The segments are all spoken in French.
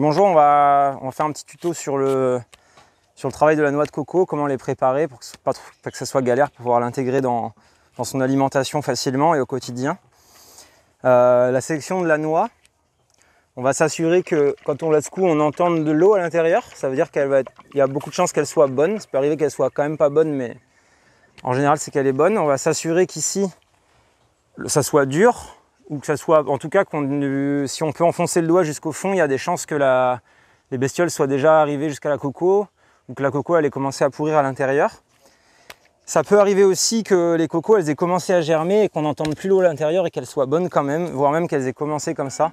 Bonjour, on va faire un petit tuto sur le travail de la noix de coco, comment les préparer pour que ça soit galère, pour pouvoir l'intégrer dans son alimentation facilement et au quotidien. La sélection de la noix, on va s'assurer que quand on la secoue, on entende de l'eau à l'intérieur. Ça veut dire qu'il y a beaucoup de chances qu'elle soit bonne. Ça peut arriver qu'elle soit quand même pas bonne, mais en général, c'est qu'elle est bonne. On va s'assurer qu'ici, ça soit dur, ou que ça soit, en tout cas, si on peut enfoncer le doigt jusqu'au fond, il y a des chances que les bestioles soient déjà arrivées jusqu'à la coco, ou que la coco elle ait commencé à pourrir à l'intérieur. Ça peut arriver aussi que les cocos elles aient commencé à germer et qu'on n'entende plus l'eau à l'intérieur et qu'elles soient bonnes quand même, voire même qu'elles aient commencé comme ça.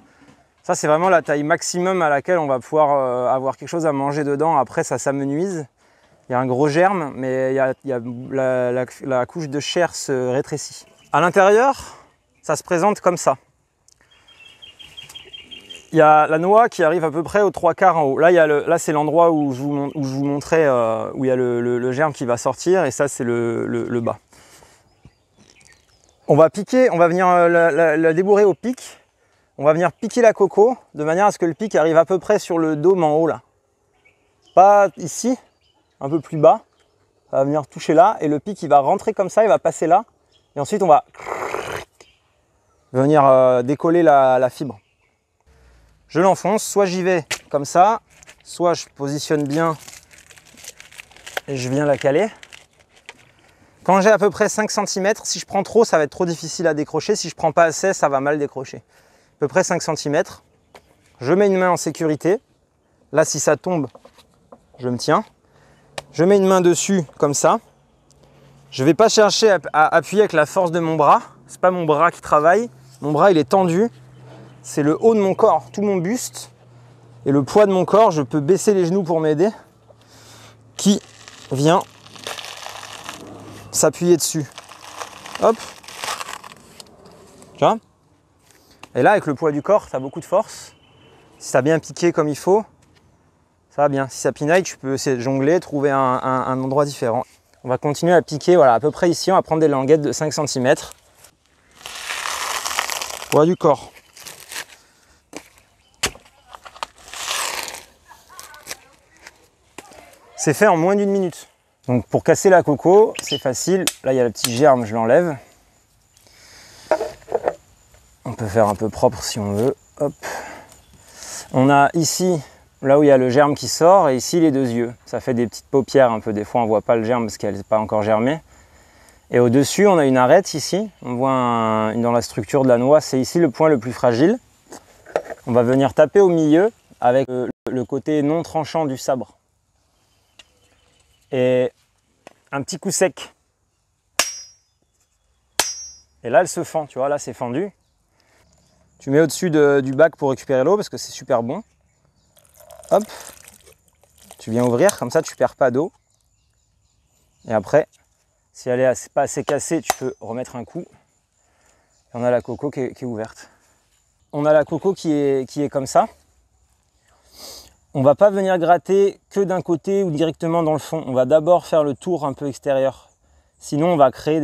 Ça c'est vraiment la taille maximum à laquelle on va pouvoir avoir quelque chose à manger dedans. Après ça s'amenuise, il y a un gros germe, mais la couche de chair se rétrécit. À l'intérieur, ça se présente comme ça. Il y a la noix qui arrive à peu près aux 3/4 en haut. Là, c'est l'endroit où je vous montrais où il y a le germe qui va sortir, et ça c'est le bas. On va piquer, on va venir la débourrer au pic. On va venir piquer la coco de manière à ce que le pic arrive à peu près sur le dôme en haut là. Pas ici, un peu plus bas. Ça va venir toucher là et le pic il va rentrer comme ça, il va passer là. Et ensuite on va venir décoller la fibre. Je l'enfonce, soit j'y vais comme ça, soit je positionne bien et je viens la caler. Quand j'ai à peu près 5 cm, si je prends trop, ça va être trop difficile à décrocher. Si je prends pas assez, ça va mal décrocher. À peu près 5 cm. Je mets une main en sécurité. Là, si ça tombe, je me tiens. Je mets une main dessus comme ça. Je ne vais pas chercher à appuyer avec la force de mon bras. Ce n'est pas mon bras qui travaille. Mon bras, il est tendu. C'est le haut de mon corps, tout mon buste. Et le poids de mon corps, je peux baisser les genoux pour m'aider. Qui vient s'appuyer dessus. Hop. Tu vois ? Et là, avec le poids du corps, tu as beaucoup de force. Si tu as bien piqué comme il faut, ça va bien. Si ça pinaille, tu peux essayer de jongler, trouver un endroit différent. On va continuer à piquer, voilà, à peu près ici. On va prendre des languettes de 5 cm. Poids du corps. C'est fait en moins d'1 minute. Donc pour casser la coco, c'est facile. Là, il y a le petit germe, je l'enlève. On peut faire un peu propre si on veut. Hop. On a ici, là où il y a le germe qui sort, et ici les deux yeux. Ça fait des petites paupières un peu. Des fois, on ne voit pas le germe parce qu'elle n'est pas encore germée. Et au-dessus, on a une arête ici. On voit dans la structure de la noix, c'est ici le point le plus fragile. On va venir taper au milieu avec le côté non tranchant du sabre. Et un petit coup sec. Et là, elle se fend, tu vois, là, c'est fendu. Tu mets au-dessus du bac pour récupérer l'eau parce que c'est super bon. Hop. Tu viens ouvrir, comme ça, tu ne perds pas d'eau. Et après, si elle est pas assez cassée, tu peux remettre un coup. Et on a la coco qui est ouverte. On a la coco qui est comme ça. On ne va pas venir gratter que d'un côté ou directement dans le fond. On va d'abord faire le tour un peu extérieur. Sinon, on va créer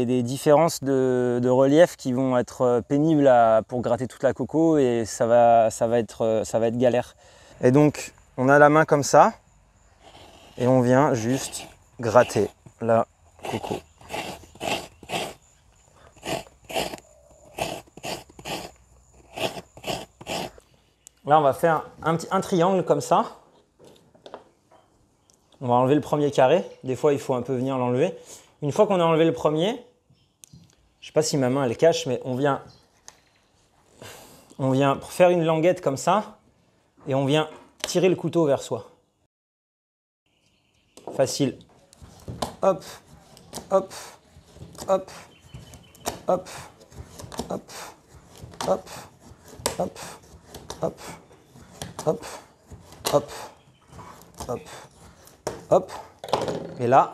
des différences de relief qui vont être pénibles pour gratter toute la coco et ça va être galère. Et donc, on a la main comme ça et on vient juste gratter la coco. Là, on va faire un triangle comme ça. On va enlever le premier carré. Des fois, il faut un peu venir l'enlever. Une fois qu'on a enlevé le premier, je ne sais pas si ma main elle cache, mais on vient faire une languette comme ça et on vient tirer le couteau vers soi. Facile. Hop, hop, hop, hop, hop, hop, hop. Hop, hop, hop, hop, hop. Et là,